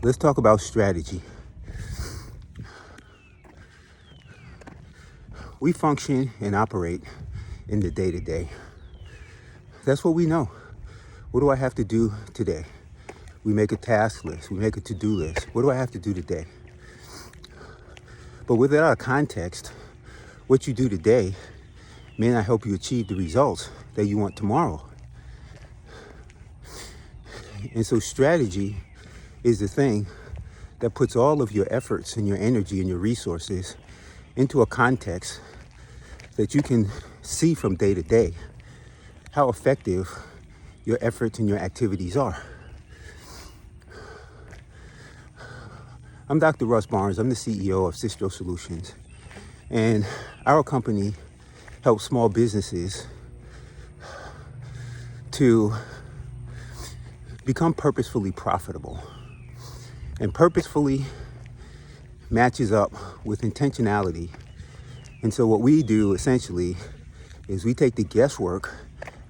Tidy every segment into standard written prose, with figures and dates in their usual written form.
Let's talk about strategy. We function and operate in the day-to-day. That's what we know. What do I have to do today? We make a task list. We make a to-do list. What do I have to do today? But without a context, what you do today may not help you achieve the results that you want tomorrow. And so strategy is the thing that puts all of your efforts and your energy and your resources into a context that you can see from day to day how effective your efforts and your activities are. I'm Dr. Russ Barnes. I'm the CEO of Sistro Solutions. And our company helps small businesses to become purposefully profitable. And purposefully matches up with intentionality. And so what we do essentially is we take the guesswork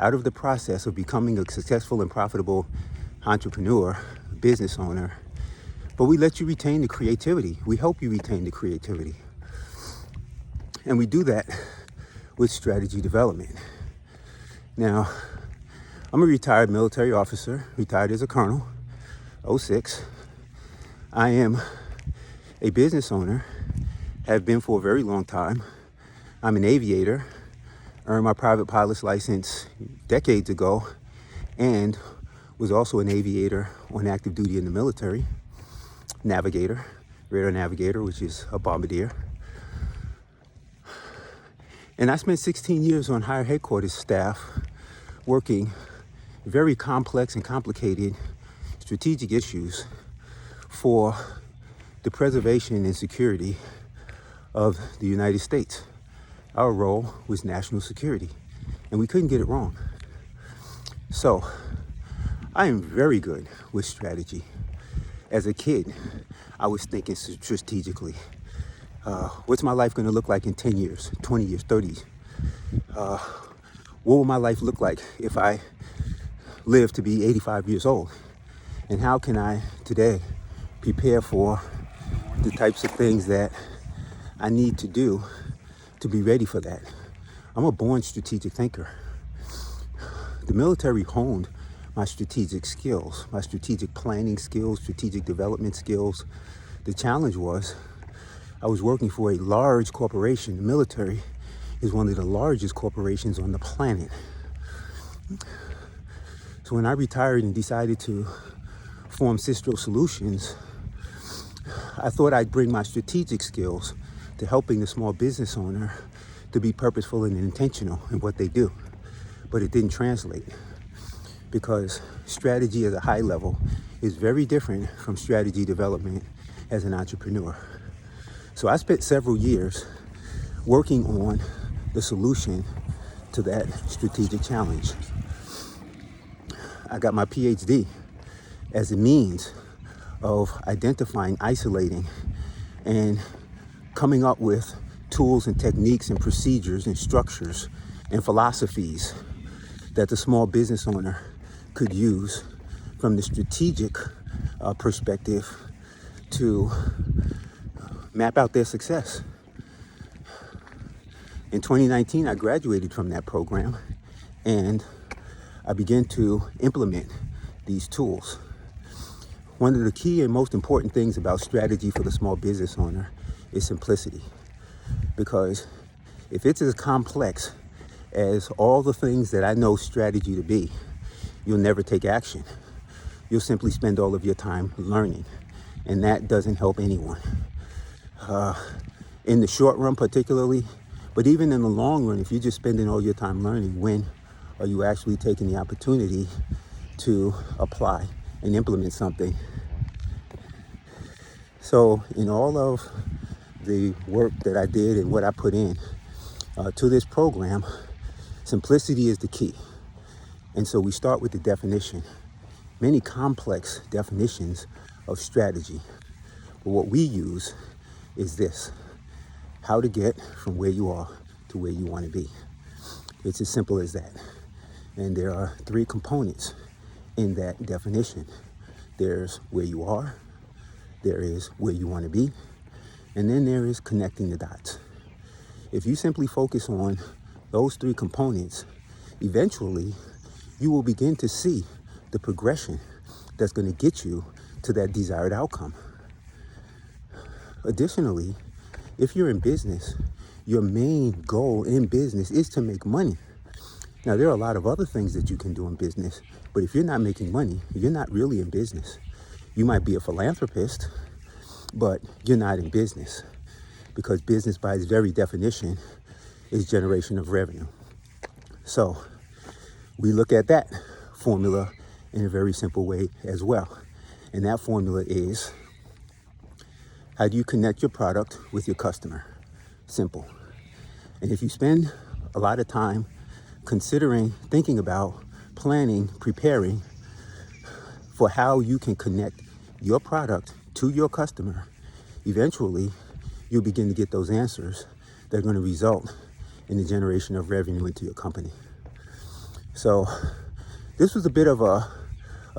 out of the process of becoming a successful and profitable entrepreneur, business owner, but we let you retain the creativity. We help you retain the creativity. And we do that with strategy development. Now, I'm a retired military officer, retired as a colonel, 06. I am a business owner, have been for a very long time. I'm an aviator, earned my private pilot's license decades ago, and was also an aviator on active duty in the military, navigator, radar navigator, which is a bombardier. And I spent 16 years on higher headquarters staff working very complex and complicated strategic issues for the preservation and security of the United States. Our role was national security, and we couldn't get it wrong. So, I am very good with strategy. As a kid, I was thinking strategically. What's my life gonna look like in 10 years, 20 years, 30? What will my life look like if I live to be 85 years old? And how can I today prepare for the types of things that I need to do to be ready for that? I'm a born strategic thinker. The military honed my strategic skills, my strategic planning skills, strategic development skills. The challenge was I was working for a large corporation. The military is one of the largest corporations on the planet. So when I retired and decided to form Sistro Solutions, I thought I'd bring my strategic skills to helping the small business owner to be purposeful and intentional in what they do. But it didn't translate because strategy at a high level is very different from strategy development as an entrepreneur. So I spent several years working on the solution to that strategic challenge. I got my PhD as a means of identifying, isolating, and coming up with tools and techniques and procedures and structures and philosophies that the small business owner could use from the strategic perspective to map out their success. In 2019, I graduated from that program and I began to implement these tools. One of the key and most important things about strategy for the small business owner is simplicity. Because if it's as complex as all the things that I know strategy to be, you'll never take action. You'll simply spend all of your time learning, and that doesn't help anyone. In the short run particularly, but even in the long run, if you're just spending all your time learning, when are you actually taking the opportunity to apply and implement something? So in all of the work that I did and what I put in to this program, simplicity is the key. And so we start with the definition. Many complex definitions of strategy. But what we use is this: how to get from where you are to where you want to be. It's as simple as that. And there are three components in that definition. There's where you are, there is where you want to be, and then there is connecting the dots. If you simply focus on those three components, eventually you will begin to see the progression that's going to get you to that desired outcome. Additionally, if you're in business, your main goal in business is to make money. Now, there are a lot of other things that you can do in business, but if you're not making money, you're not really in business. You might be a philanthropist, but you're not in business, because business, by its very definition, is generation of revenue. So we look at that formula in a very simple way as well. And that formula is, how do you connect your product with your customer? Simple. And if you spend a lot of time considering, thinking about, planning, preparing for how you can connect your product to your customer, eventually you'll begin to get those answers that are going to result in the generation of revenue into your company. So this was a bit of a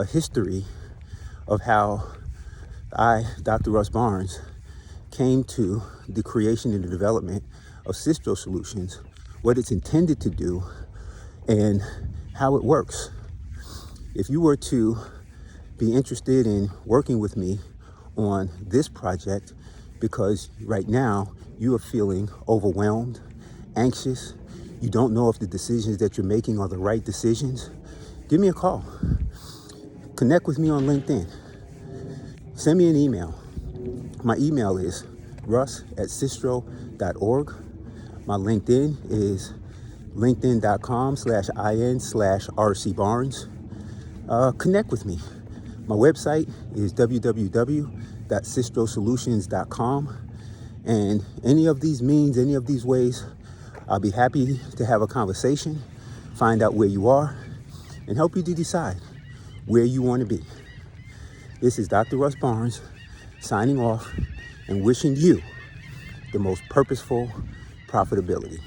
history of how I, Dr. Russ Barnes, came to the creation and the development of Sistro Solutions, what it's intended to do, and how it works. If you were to be interested in working with me on this project, because right now you are feeling overwhelmed, anxious, you don't know if the decisions that you're making are the right decisions, give me a call. Connect with me on LinkedIn. Send me an email. My email is russ@sistro.org. My LinkedIn is linkedin.com/in/rcbarnes. Connect with me. My website is www.sistrosolutions.com. And any of these means, any of these ways, I'll be happy to have a conversation, find out where you are, and help you to decide where you want to be. This is Dr. Russ Barnes signing off and wishing you the most purposeful profitability.